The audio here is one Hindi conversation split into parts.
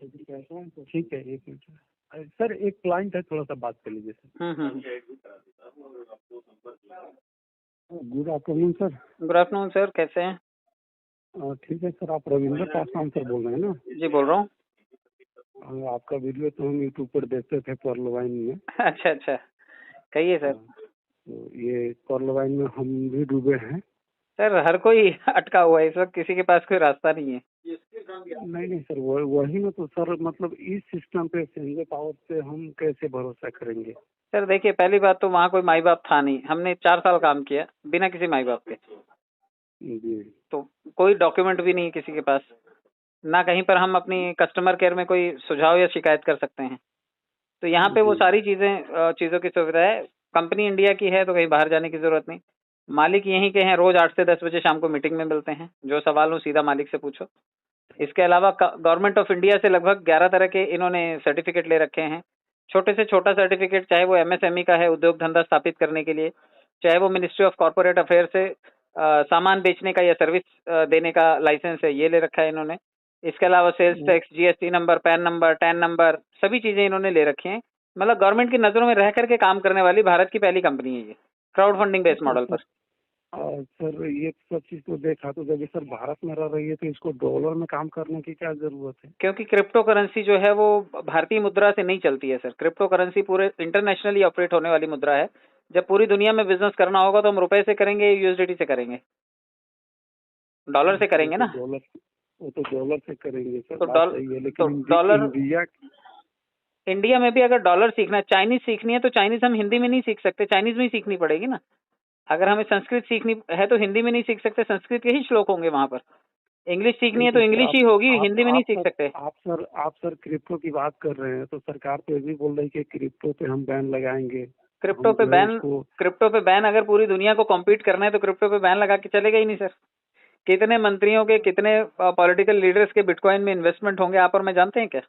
ठीक है, एक मिनट सर, एक क्लाइंट है, थोड़ा सा बात कर लीजिए sir. Good afternoon sir. Good afternoon sir, कैसे हैं? ठीक है सर, आप रविंद्र पासवान सर बोल रहे हैं ना? जी बोल रहा हूँ। आपका वीडियो तो हम यूट्यूब पर देखते थे पर्ल वाइन में। अच्छा अच्छा, कहिए सर। तो ये पर्ल वाइन में हम भी डूबे हैं। सर हर कोई अटका हुआ है इस वक्त, किसी के पास कोई रास्ता नहीं है। नहीं नहीं सर, वही में तो सर, मतलब इस सिस्टम पे संजय पावर पे हम कैसे भरोसा करेंगे? सर देखिए, पहली बात तो वहाँ कोई माई बाप था नहीं। हमने 4 साल काम किया बिना किसी माई बाप के। जी। तो कोई डॉक्यूमेंट भी नहीं है किसी के पास, ना कहीं पर हम अपनी कस्टमर केयर में कोई सुझाव या शिकायत कर सकते हैं। तो यहाँ पे वो सारी चीज़ों की सुविधा है। कंपनी इंडिया की है तो कहीं बाहर जाने की जरूरत नहीं। मालिक यहीं के हैं, रोज 8 से 10 बजे शाम को मीटिंग में मिलते हैं। जो सवाल हो सीधा मालिक से पूछो। इसके अलावा गवर्नमेंट ऑफ इंडिया से लगभग 11 तरह के इन्होंने सर्टिफिकेट ले रखे हैं। छोटे से छोटा सर्टिफिकेट, चाहे वो एमएसएमई का है, उद्योग धंधा स्थापित करने के लिए, चाहे वो मिनिस्ट्री ऑफ कॉर्पोरेट अफेयर से सामान बेचने का या सर्विस देने का लाइसेंस है, ये ले रखा है इन्होंने। इसके अलावा sales tax, GST number, PAN number, TAN number, सभी चीजें इन्होंने ले रखी हैं। मतलब गवर्नमेंट की नजरों में रह करके काम करने वाली भारत की पहली कंपनी है ये, क्राउड फंडिंग बेस्ड मॉडल पर। सर ये सब चीज तो देखा, तो जब ये सर भारत में रह रही है तो इसको डॉलर में काम करने की क्या जरूरत है? क्योंकि क्रिप्टो करेंसी जो है वो भारतीय मुद्रा से नहीं चलती है सर। क्रिप्टो करेंसी पूरे इंटरनेशनली ऑपरेट होने वाली मुद्रा है। जब पूरी दुनिया में बिजनेस करना होगा तो हम रुपए से करेंगे, यूएसडीटी से करेंगे, डॉलर से करेंगे ना। वो तो डॉलर से करेंगे सर, तो बात सही है, लेकिन डॉलर, इंडिया में भी अगर डॉलर सीखना है, चाइनीज सीखनी है तो चाइनीज हम हिंदी में नहीं सीख सकते, चाइनीज में ही सीखनी पड़ेगी ना। अगर हमें संस्कृत सीखनी है तो हिंदी में नहीं सीख सकते, संस्कृत के ही श्लोक होंगे वहां पर। इंग्लिश सीखनी है तो इंग्लिश ही होगी, हिंदी में नहीं सीख सकते। आप सर क्रिप्टो की बात कर रहे हैं तो सरकार तो ये भी बोल रही है कि क्रिप्टो पे हम बैन लगाएंगे। क्रिप्टो पे बैन अगर पूरी दुनिया को कॉम्पीट करना है तो क्रिप्टो पे बैन लगा के चलेगा ही नहीं सर। कितने मंत्रियों के, कितने पॉलिटिकल लीडर्स के बिटकॉइन में इन्वेस्टमेंट होंगे आप और मैं जानते हैं क्या?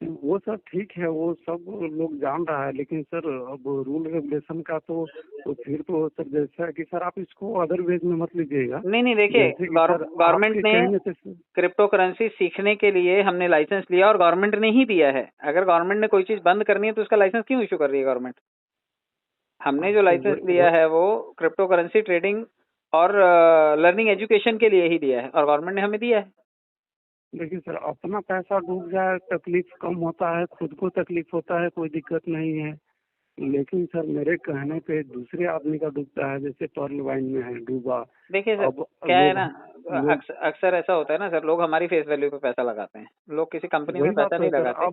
वो सर ठीक है, वो सब लोग जान रहा है, लेकिन सर अब रूल रेगुलेशन का तो फिर तो सर जैसा कि सर आप इसको अदर वेज में मत लीजिएगा। नहीं देखिए, गवर्नमेंट ने क्रिप्टो करेंसी सीखने के लिए हमने लाइसेंस लिया और गवर्नमेंट ने ही दिया है। अगर गवर्नमेंट ने कोई चीज बंद करनी है तो उसका लाइसेंस क्यों इशू कर रही है गवर्नमेंट? हमने जो लाइसेंस लिया है वो क्रिप्टो करेंसी ट्रेडिंग और लर्निंग एजुकेशन के लिए ही दिया है और गवर्नमेंट ने हमें दिया है। देखिए सर, अपना पैसा डूब जाए तकलीफ कम होता है, खुद को तकलीफ होता है, कोई दिक्कत नहीं है। लेकिन सर मेरे कहने पे दूसरे आदमी का डूबता है, जैसे पर्ल वाइन में है डूबा। देखिए सर, क्या है ना, अक्सर ऐसा होता है ना सर, लोग हमारी फेस वैल्यू पे पैसा लगाते हैं, लोग किसी कंपनी में पैसा नहीं लगाते।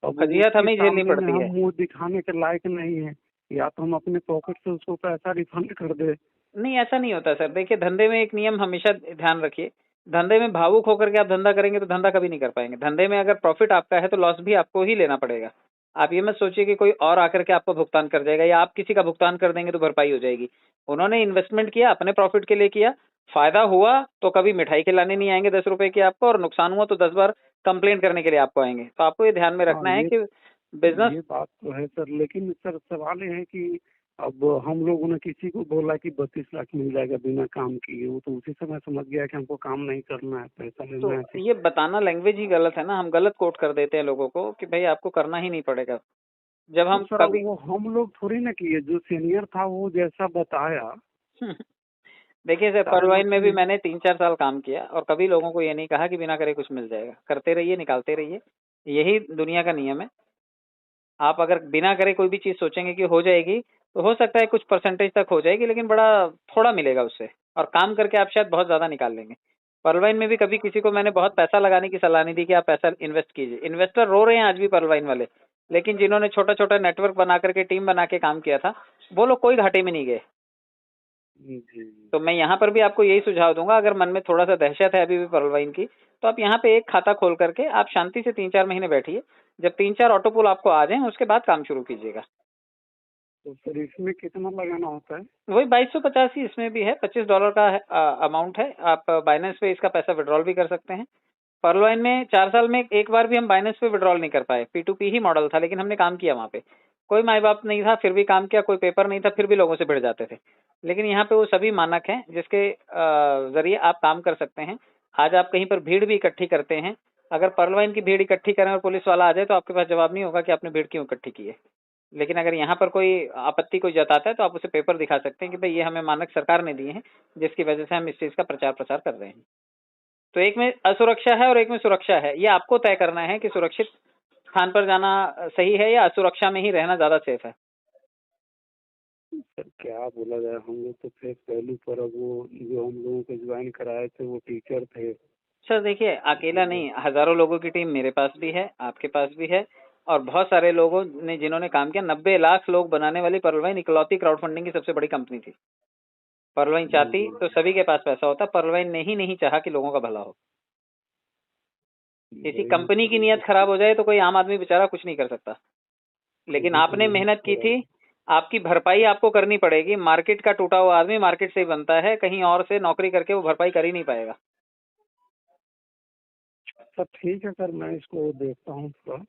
अब फजीहत हमें झेलनी पड़ती है। मुंह दिखाने के लायक नहीं है, या तो हम अपने पॉकेट से उसको पैसा रिफंड कर दे। नहीं, ऐसा नहीं होता सर। देखिए, धंधे में एक नियम हमेशा ध्यान रखिए, धंधे में भावुक होकर के आप धंधा करेंगे तो धंधा कभी नहीं कर पाएंगे। धंधे में अगर प्रॉफिट आपका है तो लॉस भी आपको ही लेना पड़ेगा। आप ये मत सोचिए कि कोई और आकर के आपको भुगतान कर जाएगा या आप किसी का भुगतान कर देंगे तो भरपाई हो जाएगी। उन्होंने इन्वेस्टमेंट किया, अपने प्रॉफिट के लिए किया, फायदा हुआ तो कभी मिठाई खिलाने नहीं आएंगे 10 रुपए की आपको, और नुकसान हुआ तो 10 बार कंप्लेंट करने के लिए आपको आएंगे। तो आपको ये ध्यान में रखना है कि बिजनेस, ये बात तो है सर, लेकिन सर सवाल ये है कि अब हम लोगों ने किसी को बोला कि 32 लाख मिल जाएगा बिना काम किए, वो तो उसी समय समझ गया कि हमको काम नहीं करना है, पैसा लेना है। तो ये बताना लैंग्वेज ही गलत है ना। हम गलत कोट कर देते हैं लोगों को कि भाई आपको करना ही नहीं पड़ेगा। जब हम तो कभी, वो हम लोग थोड़ी ना किए, जो सीनियर था वो जैसा बताया। देखिए सर, पर्ल वाइन में भी मैंने 3-4 साल काम किया और कभी लोगों को ये नहीं कहा कि बिना करे कुछ मिल जाएगा। करते रहिए, निकालते रहिए, यही दुनिया का नियम है। आप अगर बिना करे कोई भी चीज सोचेंगे कि हो जाएगी तो हो सकता है कुछ परसेंटेज तक हो जाएगी, लेकिन बड़ा थोड़ा मिलेगा उससे, और काम करके आप शायद बहुत ज्यादा निकाल लेंगे। पर्ल वाइन में भी कभी किसी को मैंने बहुत पैसा लगाने की सलाह नहीं दी कि आप पैसा इन्वेस्ट कीजिए। इन्वेस्टर रो रहे हैं आज भी पर्ल वाइन वाले, लेकिन जिन्होंने छोटा छोटा नेटवर्क बना करके, टीम बना के काम किया था, वो लोग कोई घाटे में नहीं गए। तो मैं यहाँ पर भी आपको यही सुझाव दूंगा, अगर मन में थोड़ा सा दहशत है अभी भी पर्ल वाइन की, तो आप यहाँ पे एक खाता खोल करके आप शांति से 3-4 महीने बैठिए। जब 3-4 ऑटो पुल आपको आ जाए उसके बाद काम शुरू कीजिएगा। तो सर इसमें कितना लगाना होता है? वही 2250 ही इसमें भी है। $25 का अमाउंट है। आप बाइनेंस पे इसका पैसा विड्रॉल भी कर सकते हैं। पर्ल वाइन में 4 साल में एक बार भी हम बाइनेंस पे विड्रॉल नहीं कर पाए। P2P ही मॉडल था, लेकिन हमने काम किया वहाँ पे। कोई माई बाप नहीं था, फिर भी काम किया। कोई पेपर नहीं था, फिर भी लोगों से भिड़ जाते थे। लेकिन यहाँ पे वो सभी मानक हैं जिसके जरिए आप काम कर सकते हैं। आज आप कहीं पर भीड़ भी इकट्ठी करते हैं, अगर पर्ल वाइन की भीड़ इकट्ठी करें और पुलिस वाला आ जाए तो आपके पास जवाब नहीं होगा कि आपने भीड़ क्यों इकट्ठी की है। लेकिन अगर यहाँ पर कोई आपत्ति कोई जताता है तो आप उसे पेपर दिखा सकते हैं कि भाई ये हमें मानक सरकार ने दिए हैं, जिसकी वजह से हम इस चीज का प्रचार प्रसार कर रहे हैं। तो एक में असुरक्षा है और एक में सुरक्षा है। ये आपको तय करना है कि सुरक्षित स्थान पर जाना सही है या असुरक्षा में ही रहना ज्यादा सेफ है। सर क्या बोला जाए, हम लोग तो फेस वैल्यू पर, अब वो जो हम लोगों को ज्वाइन कराए थे वो टीचर थे। सर देखिए, अकेला नहीं, हजारों लोगों की टीम मेरे पास भी है, आपके पास भी है, और बहुत सारे लोगों ने जिन्होंने काम किया। 90 लाख लोग बनाने वाली पर्ल वाइन इकलौती क्राउड फंडिंग की सबसे बड़ी कंपनी थी। पर्ल वाइन चाहती तो सभी के पास पैसा होता, पर्ल वाइन ने ही नहीं चाहा कि लोगों का भला हो। किसी कंपनी की नीयत खराब हो जाए तो कोई आम आदमी बेचारा कुछ नहीं कर सकता। लेकिन आपने मेहनत की थी, आपकी भरपाई आपको करनी पड़ेगी। मार्केट का टूटा हुआ आदमी मार्केट से ही बनता है, कहीं और से नौकरी करके वो भरपाई कर ही नहीं पाएगा। सर ठीक है सर, मैं इसको देखता हूँ थोड़ा।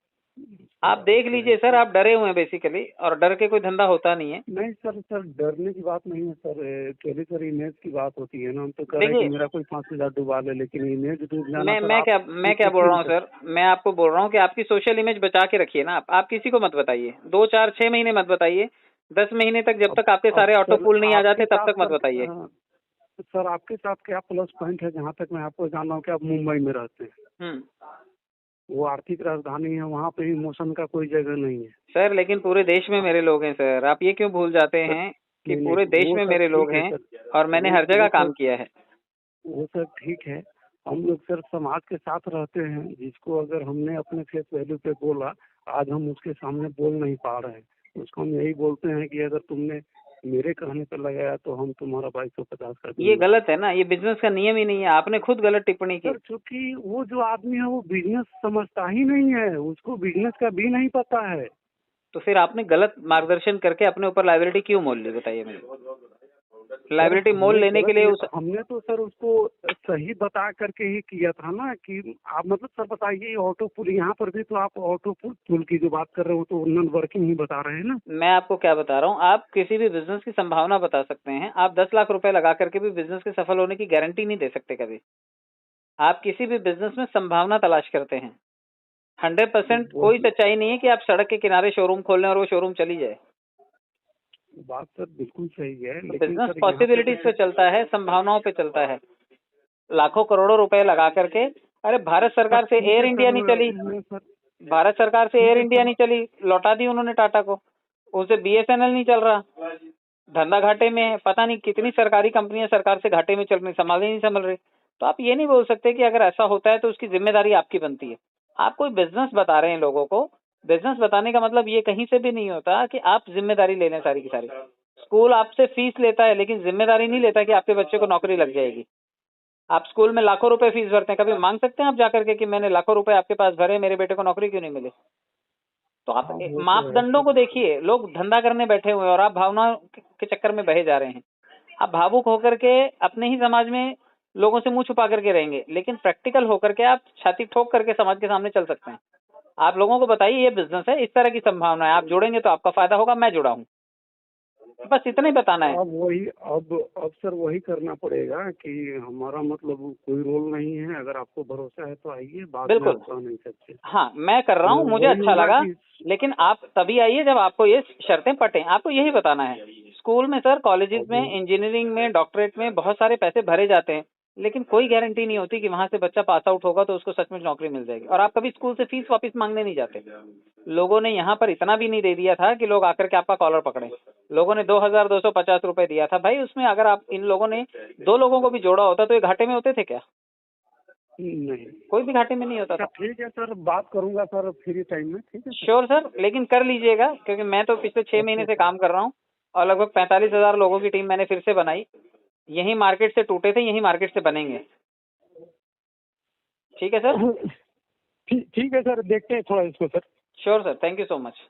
आप देख लीजिए सर, आप डरे हुए हैं बेसिकली, और डर के कोई धंधा होता नहीं है। नहीं सर, सर डरने की बात नहीं है सर, एक्चुअली सर इमेज की बात होती है ना। हम तो कह रहे हैं कि मेरा कोई 5,000 डुबा ले, लेकिन इमेज डूब जाना मैं सर मैं क्या बोल रहा हूँ सर, मैं आपको बोल रहा हूँ कि आपकी सोशल इमेज बचा के रखिए ना। आप किसी को मत बताइए, 2, 4, 6 महीने मत बताइए, 10 महीने तक, जब तक आपके सारे ऑटो पुल नहीं आ जाते तब तक मत बताइए। सर आपके साथ क्या प्लस पॉइंट है, जहाँ तक मैं आपको जान रहा हूँ कि आप मुंबई में रहते हैं, वो आर्थिक राजधानी है, वहाँ पे इमोशन का कोई जगह नहीं है सर। लेकिन पूरे देश में मेरे लोग हैं सर, आप ये क्यों भूल जाते हैं कि पूरे देश में मेरे लोग हैं और मैंने हर जगह काम किया है। वो सर ठीक है, हम लोग सर समाज के साथ रहते हैं, जिसको अगर हमने अपने फेस वैल्यू पे बोला, आज हम उसके सामने बोल नहीं पा रहे हैं, उसको हम यही बोलते हैं कि अगर तुमने मेरे कहने पे लगाया तो हम तुम्हारा 2250 कर देंगे। ये गलत है ना, ये बिजनेस का नियम ही नहीं है। आपने खुद गलत टिप्पणी की। क्योंकि वो जो आदमी है वो बिजनेस समझता ही नहीं है, उसको बिजनेस का भी नहीं पता है। तो फिर आपने गलत मार्गदर्शन करके अपने ऊपर लायबिलिटी क्यों मोल ली, बताइए मुझे। लायबिलिटी मोल लेने के लिए हमने तो सर उसको सही बता करके ही किया था ना कि आप मतलब सर बताइए, ऑटो पुल यहाँ पर भी तो आप ऑटो पुल की जो बात कर रहे हो तो नॉन वर्किंग ही बता रहे हैं ना। मैं आपको क्या बता रहा हूँ, आप किसी भी बिजनेस की संभावना बता सकते हैं। आप 10 लाख रुपए लगा करके भी बिजनेस के सफल होने की गारंटी नहीं दे सकते कभी। आप किसी भी बिजनेस में संभावना तलाश करते हैं। 100% कोई सच्चाई नहीं है कि आप सड़क के किनारे शोरूम खोल लें और वो शोरूम चली जाए। बात सर बिल्कुल सही है, लेकिन बिजनेस पॉसिबिलिटीज पे चलता है, संभावनाओं पे चलता है। लाखों करोड़ों रुपए लगा करके, अरे भारत सरकार से एयर इंडिया नहीं चली, भारत सरकार से एयर इंडिया नहीं चली, लौटा दी उन्होंने टाटा को। उसे BSNL नहीं चल रहा, धंधा घाटे में है। पता नहीं कितनी सरकारी कंपनियां सरकार से घाटे में चल रही, नहीं संभल रही। तो आप ये नहीं बोल सकते कि अगर ऐसा होता है तो उसकी जिम्मेदारी आपकी बनती है। आप कोई बिजनेस बता रहे हैं लोगों को, बिजनेस बताने का मतलब ये कहीं से भी नहीं होता कि आप जिम्मेदारी ले लें सारी की सारी। स्कूल आपसे फीस लेता है लेकिन जिम्मेदारी नहीं लेता कि आपके बच्चे को नौकरी लग जाएगी। आप स्कूल में लाखों रुपए फीस भरते हैं, कभी मांग सकते हैं आप जाकर के कि मैंने लाखों रुपए आपके पास भरे, मेरे बेटे को नौकरी क्यों नहीं मिली? तो आप मापदंडों को देखिए। लोग धंधा करने बैठे हुए हैं और आप भावना के चक्कर में बहे जा रहे हैं। आप भावुक होकर के अपने ही समाज में लोगों से मुंह छुपा करके रहेंगे, लेकिन प्रैक्टिकल होकर के आप छाती ठोक करके समाज के सामने चल सकते हैं। आप लोगों को बताइए ये बिजनेस है, इस तरह की संभावना है, आप जुड़ेंगे तो आपका फायदा होगा, मैं जुड़ा हूँ, बस इतना ही बताना है। अब सर वही करना पड़ेगा कि हमारा मतलब कोई रोल नहीं है। अगर आपको भरोसा है तो आइए, बाद में आप कह नहीं सकते। हाँ, मैं कर रहा हूँ, मुझे अच्छा लगा, लेकिन आप तभी आइए जब आपको ये शर्तें पटे। आपको यही बताना है। स्कूल में सर, कॉलेजेस में, इंजीनियरिंग में, डॉक्टरेट में बहुत सारे पैसे भरे जाते हैं, लेकिन कोई गारंटी नहीं होती कि वहां से बच्चा पास आउट होगा तो उसको सचमुच नौकरी मिल जाएगी। और आप कभी स्कूल से फीस वापस मांगने नहीं जाते। लोगों ने यहाँ पर इतना भी नहीं दे दिया था कि लोग आकर के आपका कॉलर पकड़े। लोगों ने 2,250 रुपए दिया था भाई। उसमें अगर आप इन लोगों ने 2 लोगों को भी जोड़ा होता तो ये घाटे में होते थे क्या? नहीं, कोई भी घाटे में नहीं होता था। ठीक है सर, बात करूंगा सर फ्री टाइम में। ठीक है श्योर सर, लेकिन कर लीजिएगा, क्योंकि मैं तो पिछले 6 महीने से काम कर रहा हूँ और लगभग 45,000 लोगों की टीम मैंने फिर से बनाई। यही मार्केट से टूटे थे, यही मार्केट से बनेंगे। ठीक है सर, ठीक है सर, देखते हैं थोड़ा इसको sir. Sure sir, thank you so much.